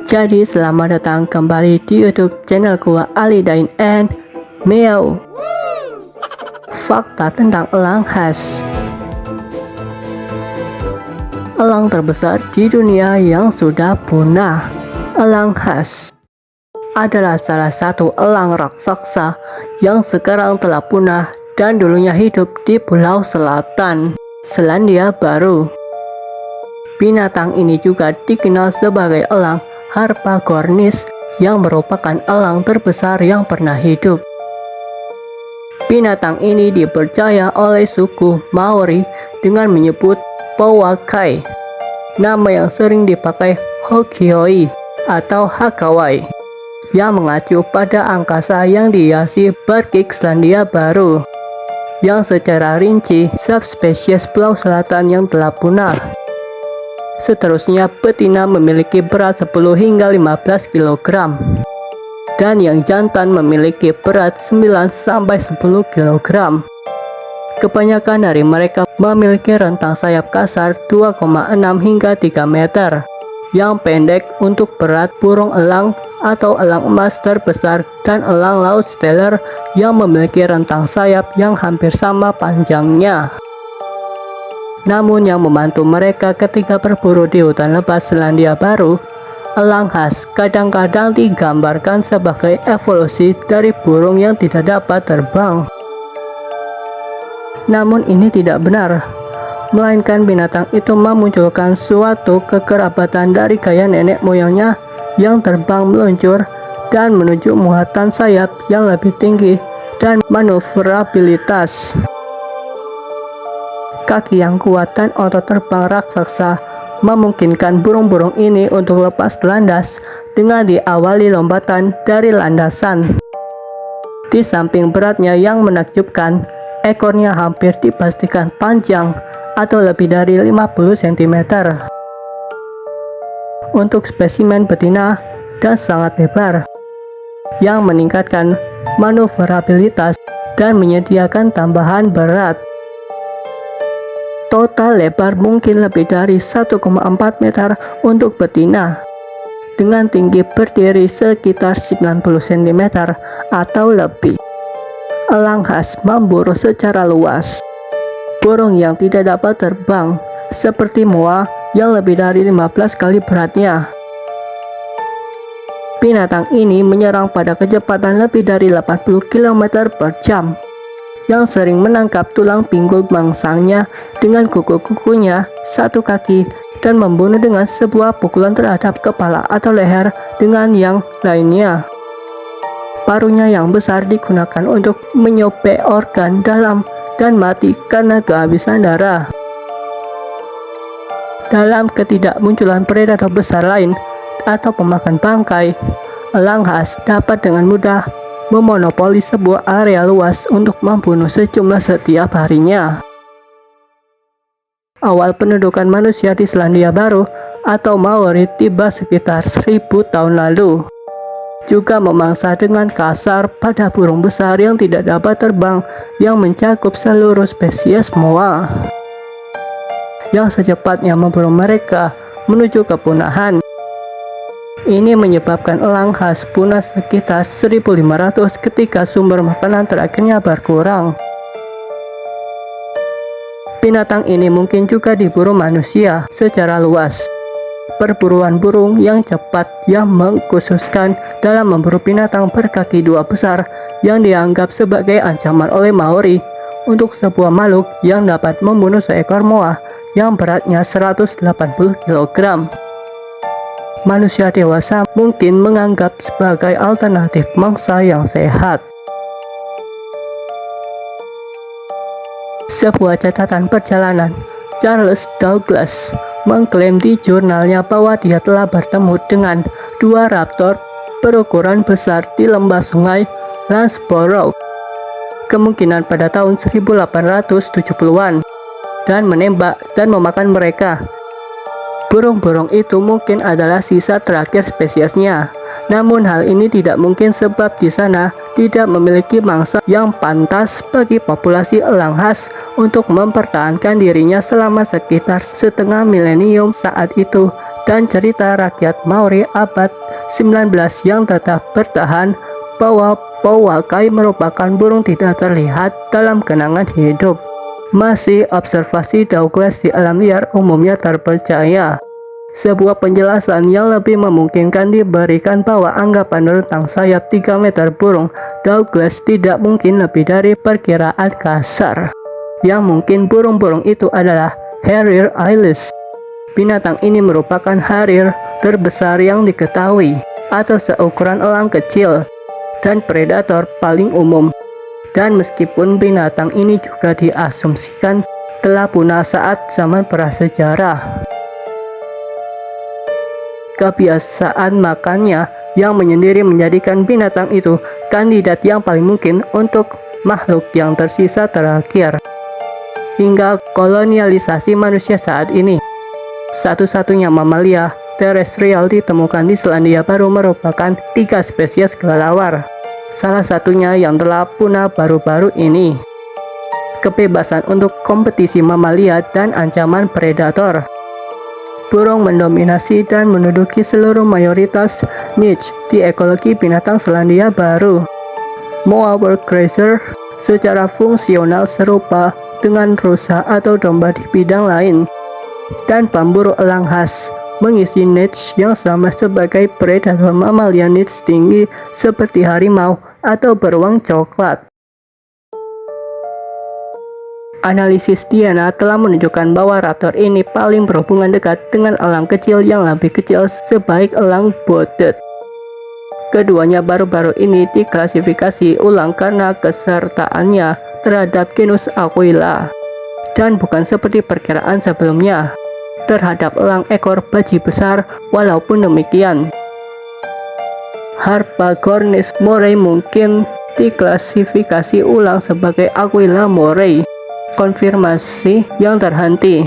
Jadi selamat datang kembali di YouTube channel gua Ali Dain and Meow. Fakta tentang elang khas. Elang terbesar di dunia yang sudah punah. Elang khas adalah salah satu elang raksasa yang sekarang telah punah dan dulunya hidup di Pulau Selatan, Selandia Baru. Binatang ini juga dikenal sebagai elang Harpagornis yang merupakan elang terbesar yang pernah hidup. Binatang ini dipercaya oleh suku Maori dengan menyebut Pouakai, nama yang sering dipakai Hokioi atau Hakawai, yang mengacu pada angkasa yang dihiasi berkik Selandia Baru, yang secara rinci subspesies Pulau Selatan yang telah punah. Seterusnya, betina memiliki berat 10 hingga 15 kg dan yang jantan memiliki berat 9 sampai 10 kg. Kebanyakan dari mereka memiliki rentang sayap kasar 2,6 hingga 3 meter yang pendek untuk berat burung elang atau elang emas terbesar dan elang laut Steller yang memiliki rentang sayap yang hampir sama panjangnya. Namun yang membantu mereka ketika berburu di hutan lebat Selandia Baru, elang khas kadang-kadang digambarkan sebagai evolusi dari burung yang tidak dapat terbang. Namun ini tidak benar, melainkan binatang itu memunculkan suatu kekerabatan dari gaya nenek moyangnya yang terbang meluncur dan menuju muatan sayap yang lebih tinggi dan manuverabilitas. Kaki yang kuat dan otot terbang raksasa memungkinkan burung-burung ini untuk lepas landas dengan diawali lompatan dari landasan. Di samping beratnya yang menakjubkan, ekornya hampir dipastikan panjang atau lebih dari 50 cm. Untuk spesimen betina dan sangat lebar, yang meningkatkan manuverabilitas dan menyediakan tambahan berat. Total lebar mungkin lebih dari 1,4 meter untuk betina, dengan tinggi berdiri sekitar 90 cm atau lebih. Elang khas memburu secara luas. Burung yang tidak dapat terbang, seperti moa yang lebih dari 15 kali beratnya. Binatang ini menyerang pada kecepatan lebih dari 80 km per jam, yang sering menangkap tulang pinggul mangsanya dengan kuku-kukunya satu kaki dan membunuh dengan sebuah pukulan terhadap kepala atau leher dengan yang lainnya. Paruhnya yang besar digunakan untuk menyopek organ dalam dan mati karena kehabisan darah. Dalam ketidakmunculan predator besar lain atau pemakan bangkai, elang khas dapat dengan mudah memonopoli sebuah area luas untuk membunuh sejumlah setiap harinya. Awal pendudukan manusia di Selandia Baru atau Maori tiba sekitar 1000 tahun lalu, juga memangsa dengan kasar pada burung besar yang tidak dapat terbang yang mencakup seluruh spesies moa, yang secepatnya memburu mereka menuju kepunahan. Ini menyebabkan elang khas punah sekitar 1500 ketika sumber makanan terakhirnya berkurang. Binatang ini mungkin juga diburu manusia secara luas. Perburuan burung yang cepat yang mengkhususkan dalam memburu binatang berkaki dua besar yang dianggap sebagai ancaman oleh Maori untuk sebuah makhluk yang dapat membunuh seekor moa yang beratnya 180 kg. Manusia dewasa mungkin menganggap sebagai alternatif mangsa yang sehat. Sebuah catatan perjalanan, Charles Douglas mengklaim di jurnalnya bahwa dia telah bertemu dengan dua raptor berukuran besar di lembah sungai Landsborough, kemungkinan pada tahun 1870-an, dan menembak dan memakan mereka. Burung-burung itu mungkin adalah sisa terakhir spesiesnya. Namun hal ini tidak mungkin sebab di sana tidak memiliki mangsa yang pantas bagi populasi elang khas untuk mempertahankan dirinya selama sekitar setengah milenium saat itu, dan cerita rakyat Maori abad 19 yang tetap bertahan bahwa Pouakai merupakan burung tidak terlihat dalam kenangan hidup. Masih observasi Douglas di alam liar umumnya terpercaya. Sebuah penjelasan yang lebih memungkinkan diberikan bahwa anggapan rentang sayap 3 meter burung Douglas tidak mungkin lebih dari perkiraan kasar. Yang mungkin burung-burung itu adalah Harrier Ailis. Binatang ini merupakan harrier terbesar yang diketahui, atau seukuran elang kecil, dan predator paling umum. Dan meskipun binatang ini juga diasumsikan telah punah saat zaman prasejarah, kebiasaan makannya yang menyendiri menjadikan binatang itu kandidat yang paling mungkin untuk makhluk yang tersisa terakhir. Hingga kolonialisasi manusia saat ini, satu-satunya mamalia terestrial ditemukan di Selandia Baru merupakan 3 spesies kelelawar. Salah satunya yang telah punah baru-baru ini. Kebebasan untuk kompetisi mamalia dan ancaman predator. Burung mendominasi dan menduduki seluruh mayoritas niche di ekologi binatang Selandia Baru. Moa workgrazer secara fungsional serupa dengan rusa atau domba di bidang lain, dan pemburu elang khas mengisi niche yang sama sebagai predator mamalia niche tinggi seperti harimau atau beruang coklat. Analisis DNA telah menunjukkan bahwa raptor ini paling berhubungan dekat dengan elang kecil yang lebih kecil sebaik elang botted. Keduanya baru-baru ini diklasifikasi ulang karena kesertaannya terhadap genus Aquila, dan bukan seperti perkiraan sebelumnya terhadap elang ekor baji besar. Walaupun demikian, Harpagornis morei mungkin diklasifikasi ulang sebagai Aquila morei. Konfirmasi yang terhenti.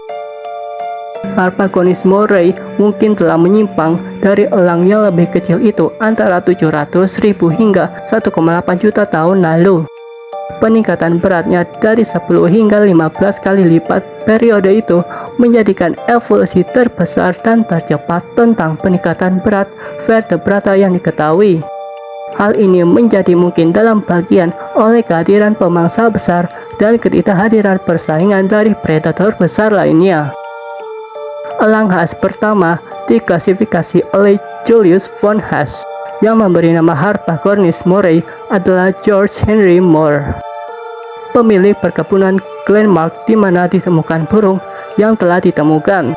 Harpagornis morei mungkin telah menyimpang dari elang yang lebih kecil itu antara 700.000 hingga 1,8 juta tahun lalu. Peningkatan beratnya dari 10 hingga 15 kali lipat periode itu menjadikan evolusi terbesar dan tercepat tentang peningkatan berat vertebrata yang diketahui. Hal ini menjadi mungkin dalam bagian oleh kehadiran pemangsa besar dan ketidakhadiran persaingan dari predator besar lainnya. Elang khas pertama diklasifikasi oleh Julius von Haas yang memberi nama Harpagornis morei adalah George Henry Moore, pemilik perkebunan Glenmark di mana ditemukan burung yang telah ditemukan.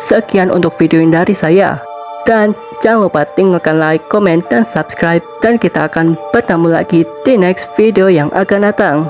Sekian untuk video ini dari saya, dan jangan lupa tinggalkan like, komen, dan subscribe, dan kita akan bertemu lagi di next video yang akan datang.